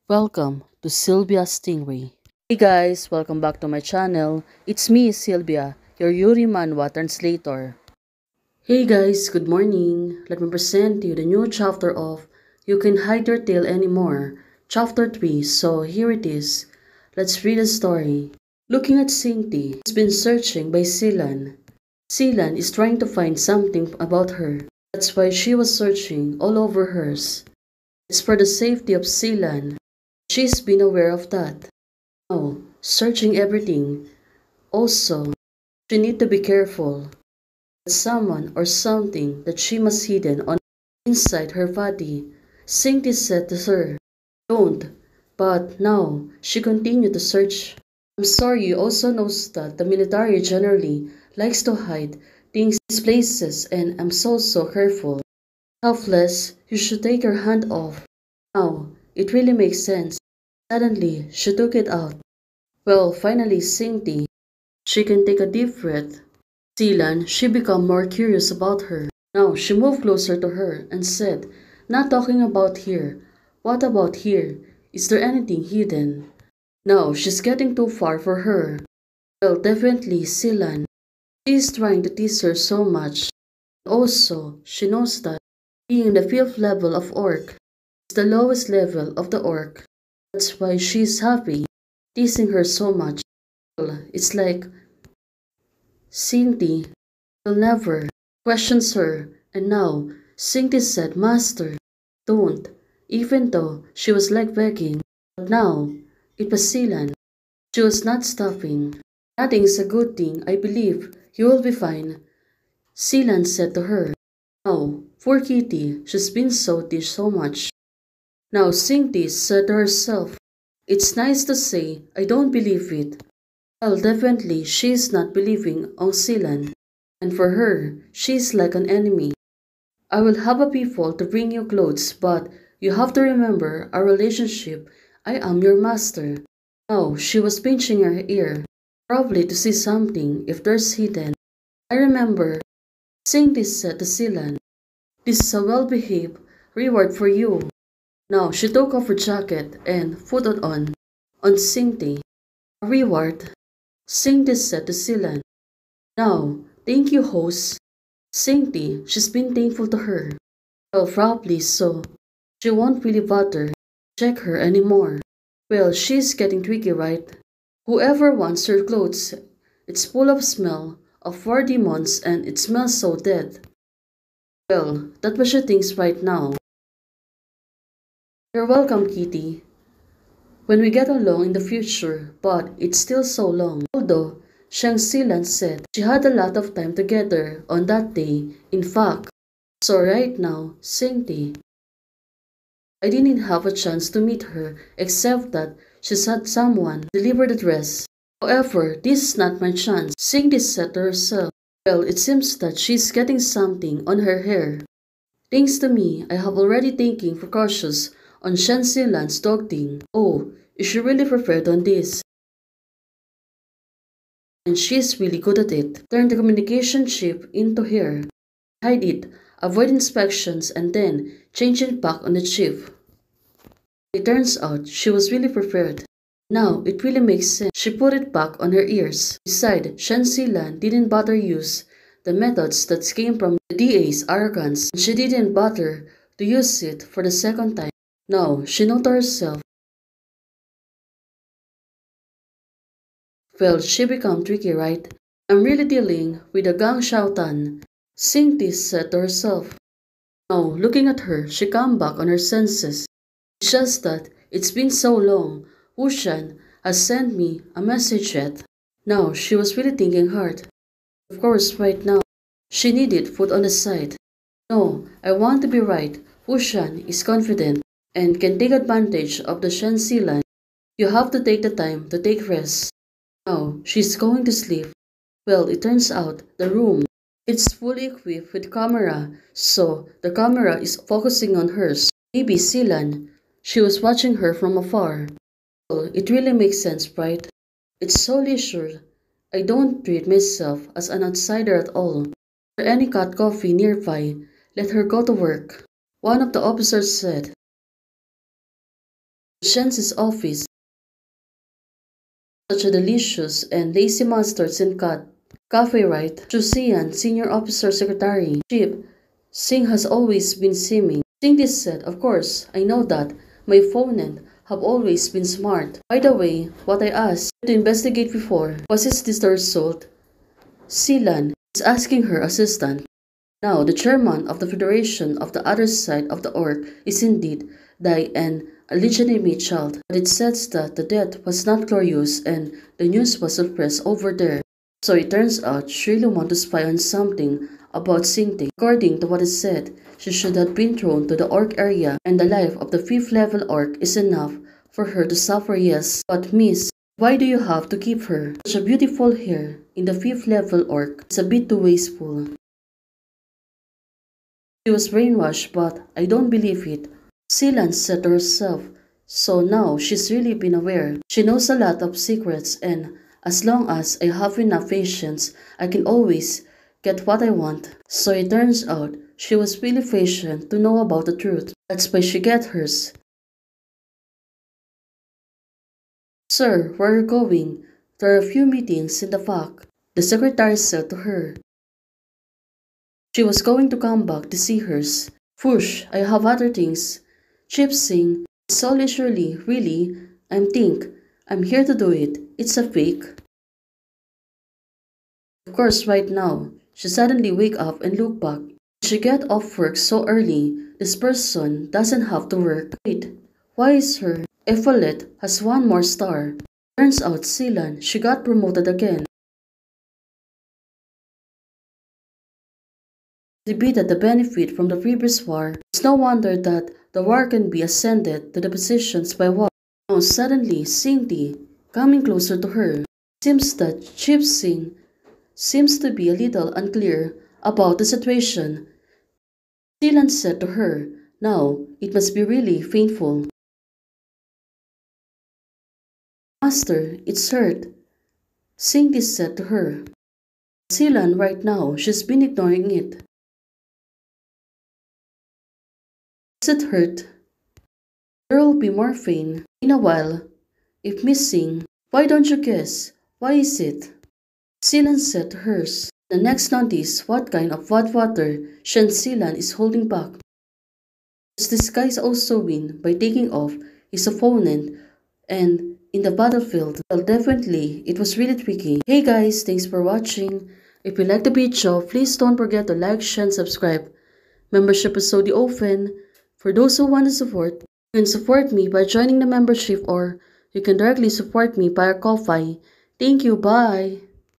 Welcome to Sylvia Stingray. Hey guys, welcome back to my channel. It's me, Sylvia, your Yuri Manhwa translator. Hey guys, good morning. Let me present to you the new chapter of You Can Hide Your Tail Anymore, chapter 3. So here it is. Let's read the story. Looking at Sinti, who's been searching by Silan. Silan is trying to find something about her. That's why she was searching all over hers. It's for the safety of Silan. She's been aware of that. Now, searching everything. Also, she need to be careful that someone or something that she must hidden on inside her body. Sinti said to her, "Don't." But now, she continued to search. I'm sorry, you also knows that the military generally likes to hide things in places and I'm so careful. Helpless, you should take your hand off. Now, it really makes sense. Suddenly, she took it out. Well, finally, Sinti. She can take a deep breath. Silan, she became more curious about her. Now, she moved closer to her and said, "Not talking about here. What about here? Is there anything hidden?" No, she's getting too far for her. Well, definitely, Silan. She is trying to tease her so much. Also, she knows that being the fifth level of orc is the lowest level of the orc. That's why she's happy, teasing her so much. Well, it's like Sinti will never questions her, and now Sinti said, "Master, don't," even though she was like begging. But now it was Silan. She was not stopping. "Nothing's a good thing. I believe you will be fine," Silan said to her. "Oh, poor Kitty, she's been so teased so much." Now Sinti said to herself, "It's nice to say I don't believe it." Well, definitely she is not believing on Silan. And for her, she is like an enemy. "I will have a people to bring you clothes, but you have to remember our relationship. I am your master." Oh, she was pinching her ear, probably to see something if there's hidden. "I remember saying this said to Silan. This is a well-behaved reward for you." Now she took off her jacket and put it on Sinti. "A reward," Sinti said to Silan. "Now, thank you, host." Sinti, she's been thankful to her. Well, probably so. She won't really bother check her anymore. Well, she's getting tricky, right? Whoever wants her clothes, it's full of smell of war demons and it smells so dead. Well, that's what she thinks right now. "You're welcome, Kitty. When we get along in the future, but it's still so long." Although Shang Silan said she had a lot of time together on that day, in fact. So right now, Sinti, I didn't have a chance to meet her except that she had someone deliver the dress. However, this is not my chance, Sinti said to herself. Well, it seems that she's getting something on her hair. Thanks to me, I have already taken precautions on Shan Silan's dog thing. Oh, is she really prepared on this? And she's really good at it. Turn the communication chip into here. Hide it, avoid inspections, and then change it back on the chip. It turns out she was really prepared. Now it really makes sense. She put it back on her ears. Besides, Shan Silan didn't bother use the methods that came from the DA's arrogance, and she didn't bother to use it for the second time. No, she noted to herself. Well, she become tricky, right? I'm really dealing with a Gang Xiaotan, Sinti said to herself. Now, looking at her, she come back on her senses. It's just that it's been so long. Wushan has sent me a message yet. Now, she was really thinking hard. Of course, right now, she needed put on the side. No, I want to be right. Wushan is confident and can take advantage of the Shan Silan. You have to take the time to take rest. Now, she's going to sleep. Well, it turns out the room, it's fully equipped with camera, so the camera is focusing on hers. Maybe Silan, she was watching her from afar. Well, it really makes sense, right? It's so leisure. I don't treat myself as an outsider at all. If there any cut coffee nearby, let her go to work. One of the officers said. Shen's office. Such a delicious and lazy mustards and cut. Cafe right. Chusian, senior officer secretary. Chief. Singh has always been seeming. Singh this said, of course, I know that. My opponent have always been smart. By the way, what I asked to investigate before, was this the result? Silan is asking her assistant. Now, the chairman of the Federation of the other side of the orc is indeed Dai an illegitimate child, but it says that the death was not glorious and the news was suppressed over there. So it turns out she really wanted to spy on something about Singti. According to what is said, she should have been thrown to the orc area and the life of the 5th level orc is enough for her to suffer, yes. But miss, why do you have to keep her? Such a beautiful hair in the 5th level orc is a bit too wasteful. She was brainwashed, but I don't believe it. Silan said to herself, so now she's really been aware. She knows a lot of secrets and as long as I have enough patience, I can always get what I want. So it turns out she was really patient to know about the truth. That's why she got hers. Sir, where are you going? There are a few meetings in the fac, the secretary said to her. She was going to come back to see hers. Fush, I have other things. Chip Singh, so leisurely, really, I'm here to do it. It's a fake. Of course, right now, she suddenly wake up and look back. She get off work so early, this person doesn't have to work. Wait, why is her Epaulet has one more star? Turns out Silan, she got promoted again. Debated the benefit from the previous war. It's no wonder that the war can be ascended to the positions by war. Now suddenly, Singti, coming closer to her, seems that Chief Singh seems to be a little unclear about the situation. Silan said to her, now, it must be really painful. Master, it's hurt. Singti said to her. Silan right now, she's been ignoring it. Does it hurt? There will be morphine in a while. If missing, why don't you guess? Why is it? Silan said to hers. The next notice what kind of hot water Shen Silan is holding back. Does this guy also win by taking off his opponent and in the battlefield? Well, definitely, it was really tricky. Hey guys, thanks for watching. If you like the video, please don't forget to like, share, and subscribe. Membership is so open. For those who want to support, you can support me by joining the membership or you can directly support me via Ko-Fi. Thank you, bye!